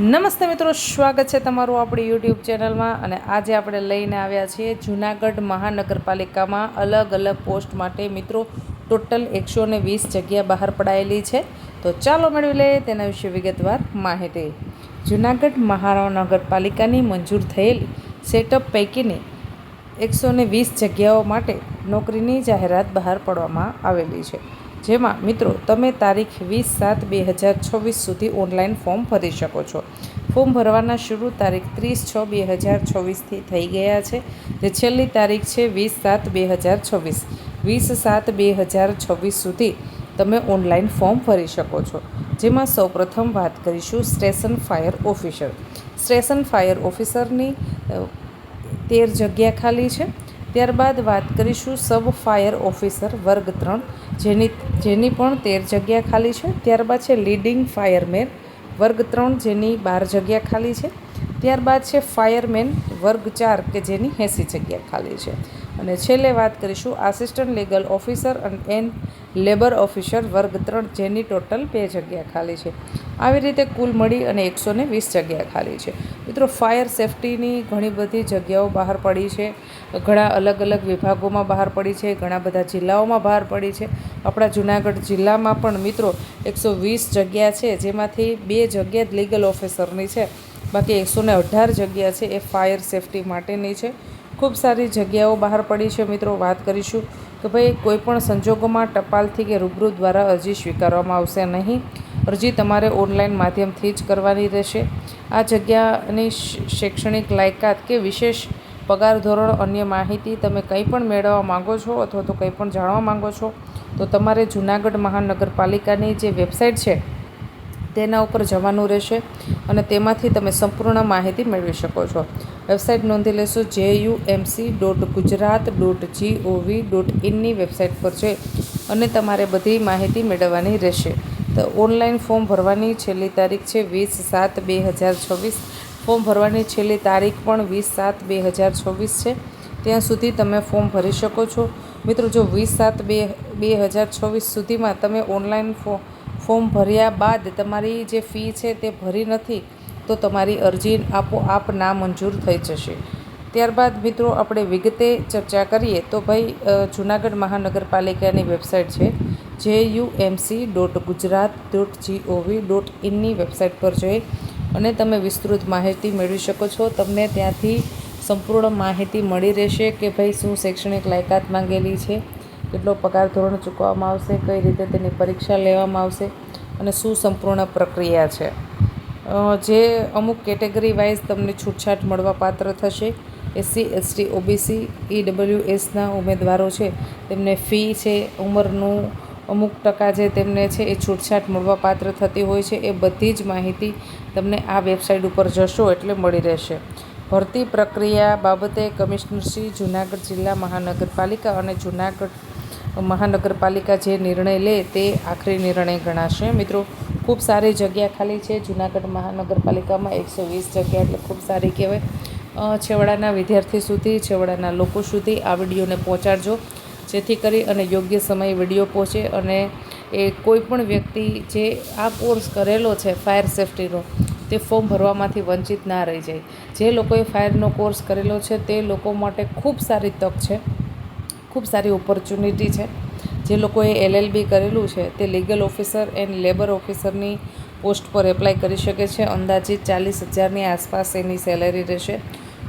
નમસ્તે મિત્રો, સ્વાગત છે તમારું આપણી યુટ્યુબ ચેનલમાં. અને આજે આપણે લઈને આવ્યા છીએ જૂનાગઢ મહાનગરપાલિકામાં અલગ અલગ પોસ્ટ માટે મિત્રો ટોટલ 120 જગ્યા બહાર પડાયેલી છે. તો ચાલો મેળવી લઈએ તેના વિશે વિગતવાર માહિતી. જૂનાગઢ મહાનગરપાલિકાની મંજૂર થયેલી સેટઅપ પૈકીની 120 જગ્યાઓ માટે નોકરીની જાહેરાત બહાર પાડવામાં આવેલી છે. જેમાં મિત્રો તમે તારીખ 20/7/2026 સુધી ઓનલાઈન ફોર્મ ભરી શકો છો. ફોર્મ ભરવાના શરૂ તારીખ 30/6/2026થી થઈ ગયા છે. જે છેલ્લી તારીખ છે 20/7/2026. 20/7/2026 સુધી તમે ઓનલાઈન ફોર્મ ભરી શકો છો. જેમાં સૌપ્રથમ વાત કરીશું station fire officer. Station fire ઓફિસરની 13 જગ્યા ખાલી છે. ત્યારબાદ વાત કરીશું સબ ફાયર ઓફિસર વર્ગ 3 જેની પણ 13 જગ્યા ખાલી છે. ત્યારબાદ છે લીડિંગ ફાયરમેન વર્ગ 3 જેની 12 જગ્યા ખાલી છે. ત્યારબાદ છે ફાયરમેન વર્ગ 4 કે જેની 80 જગ્યા ખાલી છે. અને છેલ્લે વાત કરીશું assistant legal officer and labour officer વર્ગ 3 જેની ટોટલ 2 જગ્યા ખાલી છે. આવી રીતે કુલ મળી અને 120 જગ્યા ખાલી છે. મિત્રો ફાયર સેફ્ટીની ઘણી બધી જગ્યાઓ બહાર પડી છે. ઘણા અલગ અલગ વિભાગોમાં બહાર પડી છે. ઘણા બધા જિલ્લાઓમાં બહાર પડી છે. આપણા જૂનાગઢ જિલ્લામાં પણ મિત્રો 120 જગ્યા છે, જેમાંથી 2 જગ્યા જ લીગલ ઓફિસરની છે. બાકી 118 જગ્યા છે એ ફાયર સેફ્ટી માટેની છે. ખૂબ સારી જગ્યાઓ બહાર પડી છે. મિત્રો વાત કરીશું કે ભાઈ કોઈપણ સંજોગોમાં ટપાલથી કે રૂબરૂ દ્વારા અરજી સ્વીકારવામાં આવશે નહીં. અરજી તમારે ઓનલાઈન માધ્યમથી જ કરવાની રહેશે. આ જગ્યાની શૈક્ષણિક લાયકાત કે વિશેષ પગાર ધોરણ અન્ય માહિતી તમે કંઈ પણ મેળવવા માંગો છો અથવા તો કંઈ પણ જાણવા માંગો છો તો તમારે જૂનાગઢ મહાનગરપાલિકાની જે વેબસાઇટ છે તેના ઉપર જવાનું રહેશે અને તેમાંથી તમે સંપૂર્ણ માહિતી મેળવી શકો છો. વેબસાઇટ નોંધી લેશો jumc.gujarat.gov.in વેબસાઇટ પર છે અને તમારે બધી માહિતી મેળવવાની રહેશે. તો ઓનલાઈન ફોર્મ ભરવાની છેલ્લી તારીખ છે 20/7/2026. ફોર્મ ભરવાની છેલ્લી તારીખ પણ 20/7/2026 છે. ત્યાં સુધી તમે ફોર્મ ભરી શકો છો. મિત્રો જો 20/7/2026 સુધીમાં તમે ઓનલાઈન ફોર્મ ભર્યા બાદ તમારી જે ફી છે તે ભરી નથી તો તમારી અરજી આપોઆપ નામંજૂર થઈ જશે. ત્યારબાદ મિત્રો આપણે વિગતે ચર્ચા કરીએ તો ભાઈ જૂનાગઢ મહાનગરપાલિકાની વેબસાઇટ છે jumc.gujarat.gov.in વેબસાઇટ પર જઈ અને તમે વિસ્તૃત માહિતી મેળવી શકો છો. તમને ત્યાંથી સંપૂર્ણ માહિતી મળી રહેશે કે ભાઈ શું શૈક્ષણિક લાયકાત માંગેલી છે, કેટલો પગાર ધોરણ ચૂકવવામાં આવશે, કઈ રીતે તેની પરીક્ષા લેવામાં આવશે અને શું સંપૂર્ણ પ્રક્રિયા છે. જે અમુક કેટેગરી વાઇઝ તમને છૂટછાટ મળવા પાત્ર થશે. SC ST OBC EWSના ઉમેદવારો છે તેમને ફી છે, ઉંમરનું અમુક ટકા જે તેમને છે એ છૂટછાટ મળવા પાત્ર થતી હોય છે. એ બધી જ માહિતી તમને આ વેબસાઇટ ઉપર જશો એટલે મળી રહેશે. ભરતી પ્રક્રિયા બાબતે કમિશનર શ્રી જૂનાગઢ જિલ્લા મહાનગરપાલિકા અને જૂનાગઢ મહાનગરપાલિકા જે નિર્ણય લે તે આખરી નિર્ણય ગણાશે. મિત્રો ખૂબ સારી જગ્યા ખાલી છે જૂનાગઢ મહાનગરપાલિકામાં 120 જગ્યા એટલે ખૂબ સારી કહેવાય. છેવાડાના વિદ્યાર્થી સુધી, છેવાડાના લોકો સુધી આ વિડીયોને પહોંચાડજો જેથી કરી અને યોગ્ય સમયે વિડીયો પહોંચે અને એ કોઈ પણ વ્યક્તિ જે આ કોર્સ કરેલો છે ફાયર સેફ્ટીનો તે ફોર્મ ભરવામાંથી વંચિત ના રહી જાય. જે લોકોએ ફાયરનો કોર્સ કરેલો છે તે લોકો માટે ખૂબ સારી તક છે, ખૂબ સારી ઓપોર્ચ્યુનિટી છે. જે લોકોએ LLB કરેલું છે તે લીગલ ઓફિસર એન્ડ લેબર ઓફિસરની પોસ્ટ પર એપ્લાય કરી શકે છે. અંદાજિત 40,000ની આસપાસ એની સેલેરી રહેશે.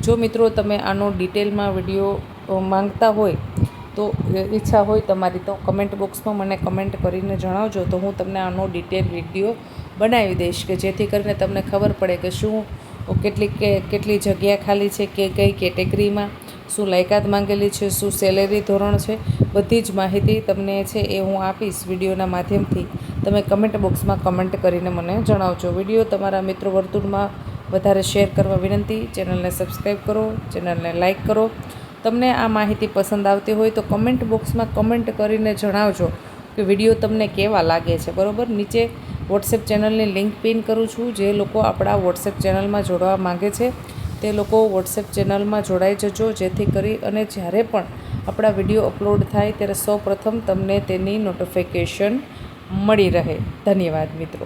જો મિત્રો તમે આનો ડિટેલમાં વિડીયો માંગતા હોય તો ઈચ્છા હોય તમારી તો કમેન્ટ બોક્સમાં મને કમેન્ટ કરીને જણાવજો તો હું તમને આનો ડિટેલ વિડીયો બનાવી દઈશ કે જેથી કરીને તમને ખબર પડે કે શું કેટલી જગ્યા ખાલી છે, કે કઈ કેટેગરીમાં શું લાયકાત માંગેલી છે, શું સેલેરી ધોરણ છે. બધી જ માહિતી તમને છે એ હું આપીશ વિડીયોના માધ્યમથી. તમે કમેન્ટ બોક્સમાં કમેન્ટ કરીને મને જણાવજો. વિડીયો તમારા મિત્રો વર્તુળમાં વધારે શેર કરવા વિનંતી. ચેનલને સબસ્ક્રાઈબ કરો, ચેનલને લાઇક કરો. તમને આ માહિતી પસંદ આવતી હોય તો કમેન્ટ બોક્સમાં કમેન્ટ કરીને જણાવજો કે વિડીયો તમને કેવા લાગે છે. બરાબર, નીચે વોટ્સએપ ચેનલની લિંક પિન કરું છું. જે લોકો આપણા વોટ્સએપ ચેનલમાં જોડવા માગે છે તે લોકો વોટ્સએપ ચેનલમાં જોડાઈ જજો જેથી કરી અને જ્યારે પણ આપણા વિડીયો અપલોડ થાય ત્યારે સૌપ્રથમ તમને તેની નોટિફિકેશન મળી રહે. ધન્યવાદ મિત્રો.